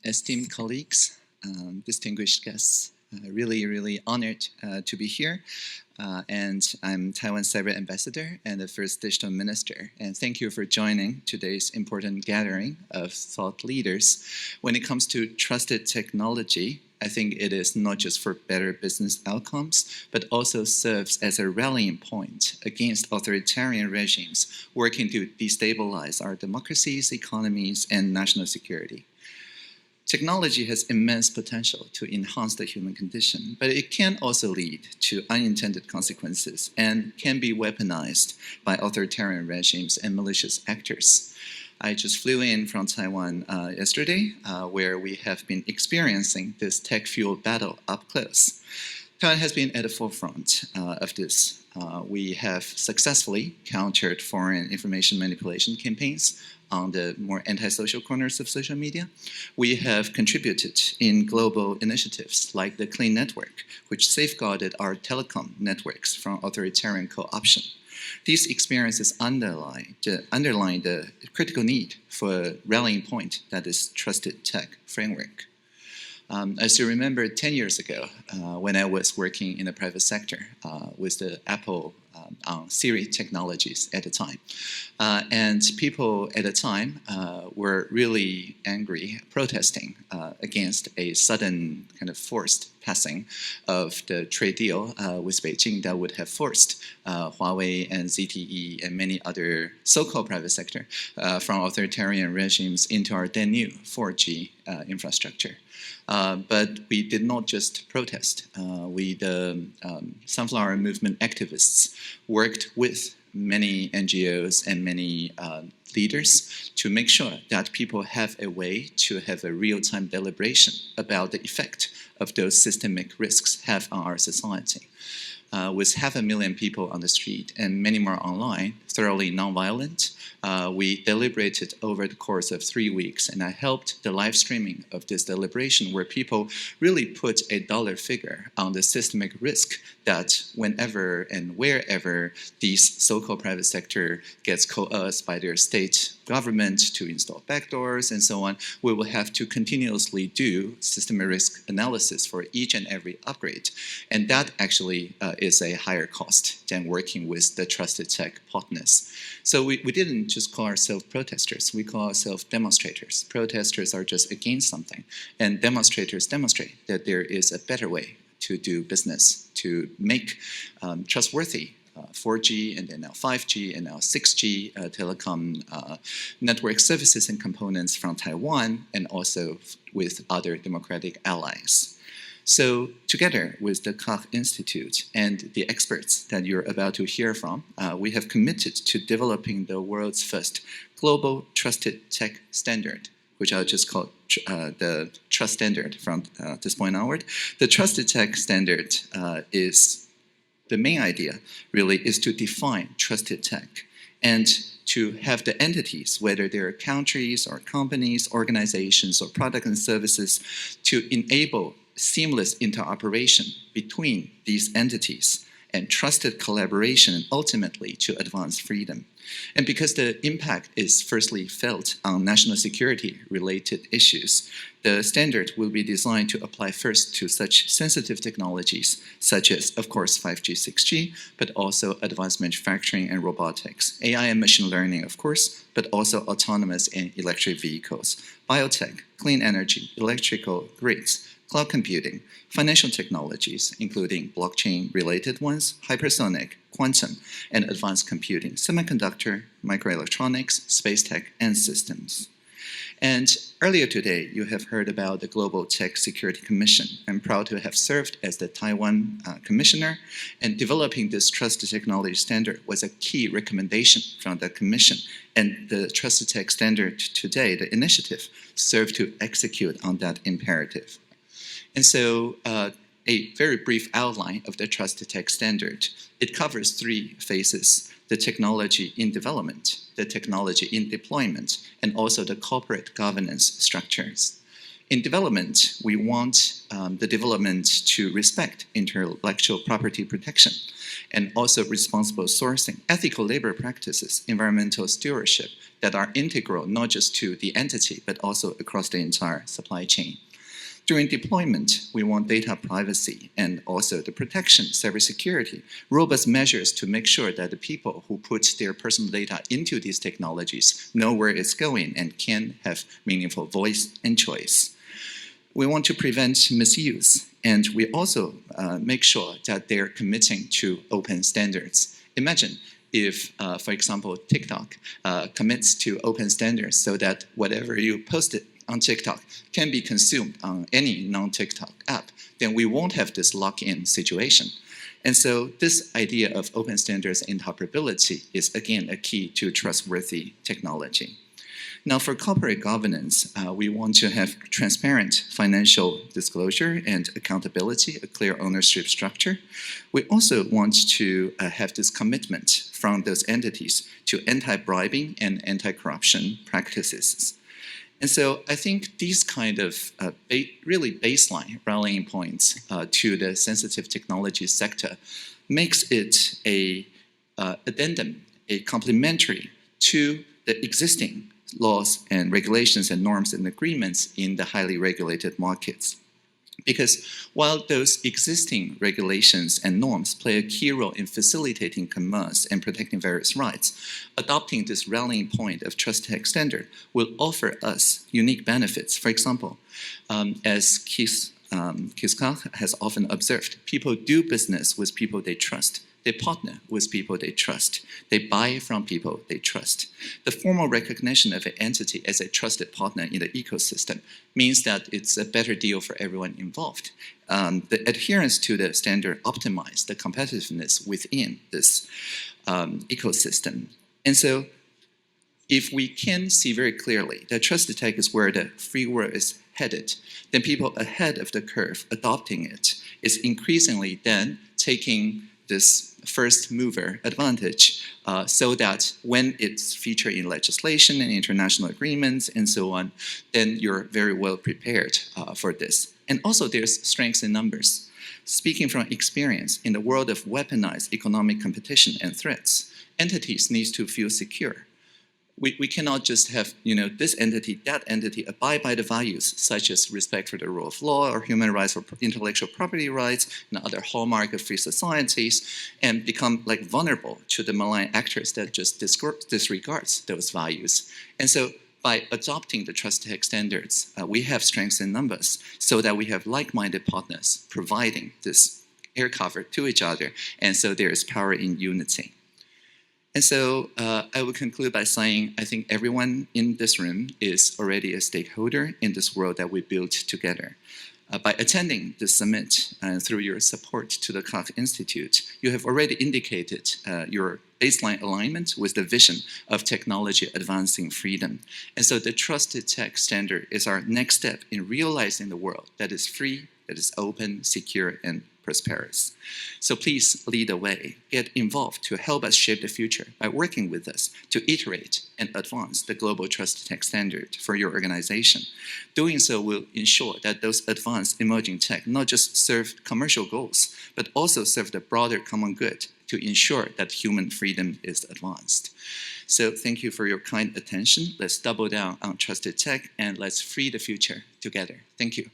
esteemed colleagues, distinguished guests, really honored to be here. And I'm Taiwan's Cyber Ambassador and the first digital minister. And thank you for joining today's important gathering of thought leaders. When it comes to trusted technology, I think it is not just for better business outcomes, but also serves as a rallying point against authoritarian regimes working to destabilize our democracies, economies, and national security. Technology has immense potential to enhance the human condition, but it can also lead to unintended consequences and can be weaponized by authoritarian regimes and malicious actors. I just flew in from Taiwan yesterday, where we have been experiencing this tech-fueled battle up close. Taiwan has been at the forefront of this. We have successfully countered foreign information manipulation campaigns on the more antisocial corners of social media. We have contributed in global initiatives like the Clean Network, which safeguarded our telecom networks from authoritarian co-option. These experiences underline the critical need for a rallying point that is trusted tech framework. As you remember, 10 years ago, when I was working in the private sector with the Apple Siri technologies at the time. And people at the time were really angry, protesting against a sudden kind of forced passing of the trade deal with Beijing that would have forced Huawei and ZTE and many other so-called private sector from authoritarian regimes into our then new 4G infrastructure. But we did not just protest. The Sunflower Movement activists worked with many NGOs and many leaders to make sure that people have a way to have a real-time deliberation about the effect of those systemic risks have on our society. With 500,000 people on the street and many more online, thoroughly nonviolent, we deliberated over the course of 3 weeks, and I helped the live streaming of this deliberation where people really put a dollar figure on the systemic risk that whenever and wherever these so-called private sector gets coerced by their state government to install backdoors and so on, we will have to continuously do systemic risk analysis for each and every upgrade. And that actually is a higher cost than working with the trusted tech partners. So we didn't just call ourselves protesters, we call ourselves demonstrators. Protesters are just against something, and demonstrators demonstrate that there is a better way to do business, to make trustworthy 4G and then now 5G and now 6G telecom network services and components from Taiwan and also with other democratic allies. So together with the Krach Institute and the experts that you're about to hear from, we have committed to developing the world's first global trusted tech standard, which I'll just call the trust standard from this point onward. The trusted tech standard is the main idea really is to define trusted tech and to have the entities, whether they're countries or companies, organizations or products and services, to enable seamless interoperation between these entities and trusted collaboration and ultimately to advance freedom. And because the impact is firstly felt on national security related issues, the standard will be designed to apply first to such sensitive technologies such as, of course, 5G, 6G, but also advanced manufacturing and robotics, AI and machine learning, of course, but also autonomous and electric vehicles, biotech, clean energy, electrical grids, cloud computing, financial technologies, including blockchain-related ones, hypersonic, quantum, and advanced computing, semiconductor, microelectronics, space tech, and systems. And earlier today, you have heard about the Global Tech Security Commission. I'm proud to have served as the Taiwan commissioner, and developing this trusted technology standard was a key recommendation from the commission. And the trusted tech standard today, the initiative, served to execute on that imperative. And so a very brief outline of the trusted tech standard. It covers 3 phases: the technology in development, the technology in deployment, and also the corporate governance structures. In development, we want the development to respect intellectual property protection and also responsible sourcing, ethical labor practices, environmental stewardship that are integral not just to the entity, but also across the entire supply chain. During deployment, we want data privacy and also the protection, cybersecurity, robust measures to make sure that the people who put their personal data into these technologies know where it's going and can have meaningful voice and choice. We want to prevent misuse, and we also make sure that they're committing to open standards. Imagine if, for example, TikTok commits to open standards so that whatever you posted on TikTok can be consumed on any non-TikTok app, then we won't have this lock-in situation. And so this idea of open standards interoperability is, again, a key to trustworthy technology. Now, for corporate governance, we want to have transparent financial disclosure and accountability, a clear ownership structure. We also want to have this commitment from those entities to anti-bribing and anti-corruption practices. And so I think these kind of really baseline rallying points to the sensitive technology sector makes it a addendum, a complementary to the existing laws and regulations and norms and agreements in the highly regulated markets. Because while those existing regulations and norms play a key role in facilitating commerce and protecting various rights, adopting this rallying point of trust tech standard will offer us unique benefits. For example, as Krach has often observed, people do business with people they trust. They partner with people they trust. They buy from people they trust. The formal recognition of an entity as a trusted partner in the ecosystem means that it's a better deal for everyone involved. The adherence to the standard optimizes the competitiveness within this ecosystem. And so if we can see very clearly that trusted tech is where the free world is headed, then people ahead of the curve adopting it is increasingly then taking this first mover advantage so that when it's featured in legislation and international agreements and so on, then you're very well prepared for this. And also there's strengths in numbers. Speaking from experience, in the world of weaponized economic competition and threats, entities need to feel secure. We cannot just have this entity, that entity abide by the values such as respect for the rule of law or human rights or intellectual property rights and other hallmark of free societies and become like vulnerable to the malign actors that just disregards those values. And so by adopting the trust tech standards, we have strengths in numbers so that we have like-minded partners providing this air cover to each other. And so there is power in unity. And so I will conclude by saying I think everyone in this room is already a stakeholder in this world that we built together. By attending this summit and through your support to the Krach Institute, you have already indicated your baseline alignment with the vision of technology advancing freedom. And so the trusted tech standard is our next step in realizing the world that is free, that is open, secure, and prosperous. So please lead the way, get involved to help us shape the future by working with us to iterate and advance the global trust tech standard for your organization. Doing so will ensure that those advanced emerging tech not just serve commercial goals, but also serve the broader common good to ensure that human freedom is advanced. So thank you for your kind attention. Let's double down on trusted tech and let's free the future together. Thank you.